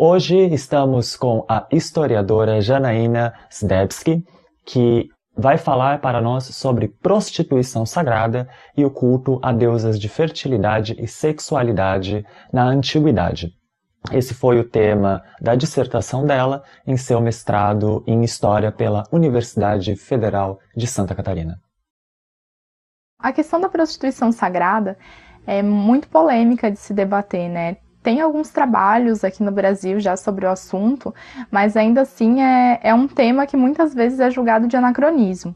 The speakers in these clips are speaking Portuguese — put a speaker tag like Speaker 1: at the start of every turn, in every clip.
Speaker 1: Hoje estamos com a historiadora Janaína Zdebski, que vai falar para nós sobre prostituição sagrada e o culto a deusas de fertilidade e sexualidade na antiguidade. Esse foi o tema da dissertação dela em seu mestrado em História pela Universidade Federal de Santa Catarina.
Speaker 2: A questão da prostituição sagrada é muito polêmica de se debater, né? Tem alguns trabalhos aqui no Brasil já sobre o assunto, mas ainda assim é um tema que muitas vezes é julgado de anacronismo.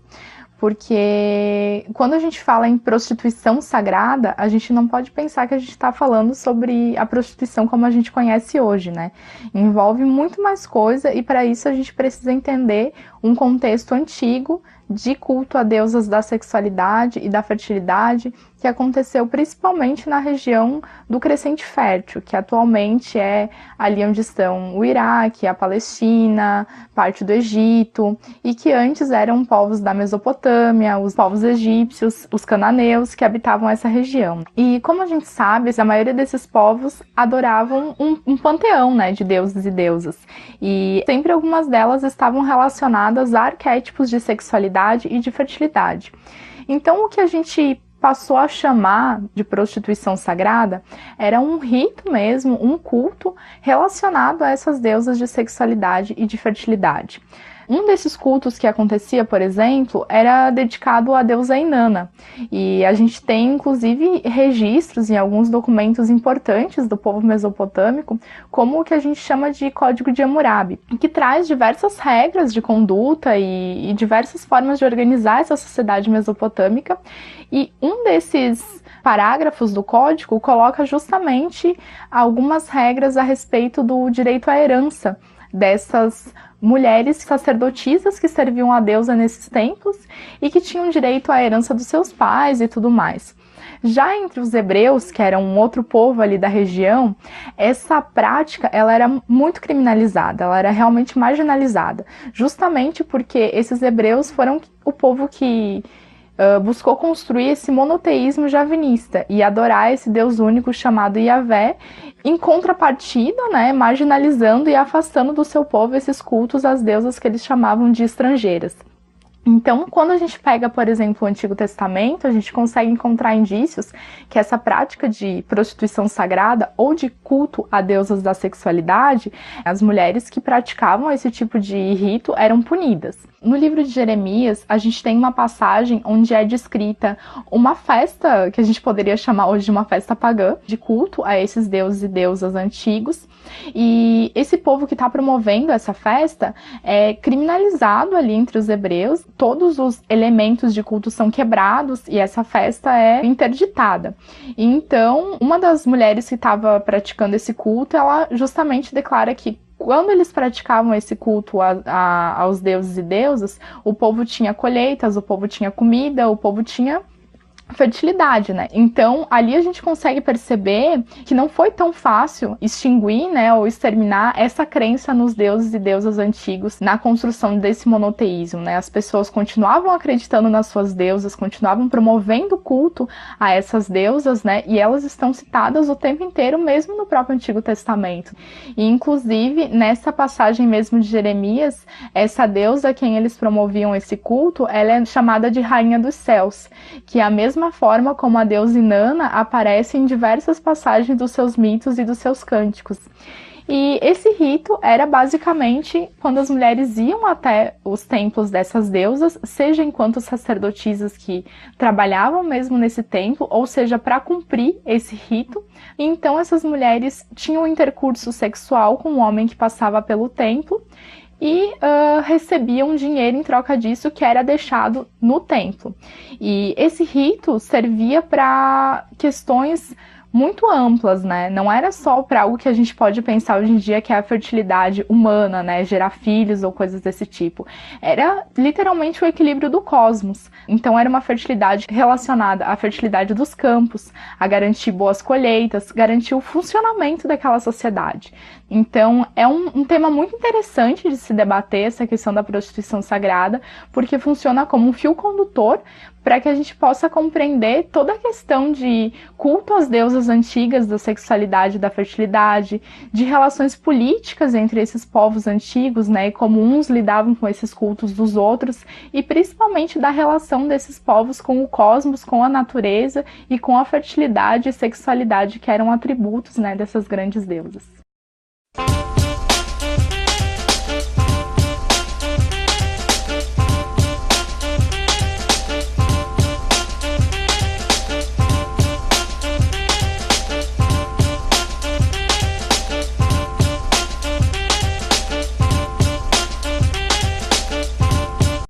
Speaker 2: Porque quando a gente fala em prostituição sagrada, a gente não pode pensar que a gente está falando sobre a prostituição como a gente conhece hoje, né? Envolve muito mais coisa e para isso a gente precisa entender um contexto antigo de culto a deusas da sexualidade e da fertilidade que aconteceu principalmente na região do Crescente Fértil, que atualmente é ali onde estão o Iraque, a Palestina, parte do Egito, e que antes eram povos da Mesopotâmia, os povos egípcios, os cananeus que habitavam essa região. E como a gente sabe, a maioria desses povos adoravam um panteão, né, de deuses e deusas, e sempre algumas delas estavam relacionadas a arquétipos de sexualidade e de fertilidade. Então o que a gente passou a chamar de prostituição sagrada era um rito mesmo, um culto relacionado a essas deusas de sexualidade e de fertilidade. Um desses cultos que acontecia, por exemplo, era dedicado à deusa Inanna. E a gente tem, inclusive, registros em alguns documentos importantes do povo mesopotâmico, como o que a gente chama de Código de Hammurabi, que traz diversas regras de conduta e diversas formas de organizar essa sociedade mesopotâmica. E um desses parágrafos do código coloca justamente algumas regras a respeito do direito à herança dessas mulheres sacerdotisas que serviam a deusa nesses tempos e que tinham direito à herança dos seus pais e tudo mais. Já entre os hebreus, que eram um outro povo ali da região, essa prática ela era muito criminalizada, ela era realmente marginalizada, justamente porque esses hebreus foram o povo que buscou construir esse monoteísmo javinista e adorar esse Deus único chamado Yahvé, em contrapartida, né, marginalizando e afastando do seu povo esses cultos às deusas que eles chamavam de estrangeiras. Então, quando a gente pega, por exemplo, o Antigo Testamento, a gente consegue encontrar indícios que essa prática de prostituição sagrada ou de culto a deusas da sexualidade, as mulheres que praticavam esse tipo de rito eram punidas. No livro de Jeremias, a gente tem uma passagem onde é descrita uma festa, que a gente poderia chamar hoje de uma festa pagã, de culto a esses deuses e deusas antigos. E esse povo que está promovendo essa festa é criminalizado ali entre os hebreus. Todos os elementos de culto são quebrados e essa festa é interditada. E então, uma das mulheres que estava praticando esse culto, ela justamente declara que quando eles praticavam esse culto aos deuses e deusas, o povo tinha colheitas, o povo tinha comida, o povo tinha fertilidade, né? Então, ali a gente consegue perceber que não foi tão fácil extinguir, né, ou exterminar essa crença nos deuses e deusas antigos na construção desse monoteísmo, né? As pessoas continuavam acreditando nas suas deusas, continuavam promovendo culto a essas deusas, né? E elas estão citadas o tempo inteiro, mesmo no próprio Antigo Testamento. E, inclusive, nessa passagem mesmo de Jeremias, essa deusa a quem eles promoviam esse culto, ela é chamada de Rainha dos Céus, que é a mesma forma como a deusa Inanna aparece em diversas passagens dos seus mitos e dos seus cânticos. E esse rito era basicamente quando as mulheres iam até os templos dessas deusas, seja enquanto sacerdotisas que trabalhavam mesmo nesse templo, ou seja, para cumprir esse rito. E então essas mulheres tinham um intercurso sexual com um homem que passava pelo templo e recebiam dinheiro em troca disso que era deixado no templo. E esse rito servia para questões muito amplas, né? Não era só para algo que a gente pode pensar hoje em dia, que é a fertilidade humana, né? Gerar filhos ou coisas desse tipo. Era literalmente o equilíbrio do cosmos. Então era uma fertilidade relacionada à fertilidade dos campos, a garantir boas colheitas, garantir o funcionamento daquela sociedade. Então é um tema muito interessante de se debater, essa questão da prostituição sagrada, porque funciona como um fio condutor para que a gente possa compreender toda a questão de culto às deusas crenças antigas da sexualidade e da fertilidade, de relações políticas entre esses povos antigos, né, e como uns lidavam com esses cultos dos outros, e principalmente da relação desses povos com o cosmos, com a natureza e com a fertilidade e sexualidade, que eram atributos, né, dessas grandes deusas.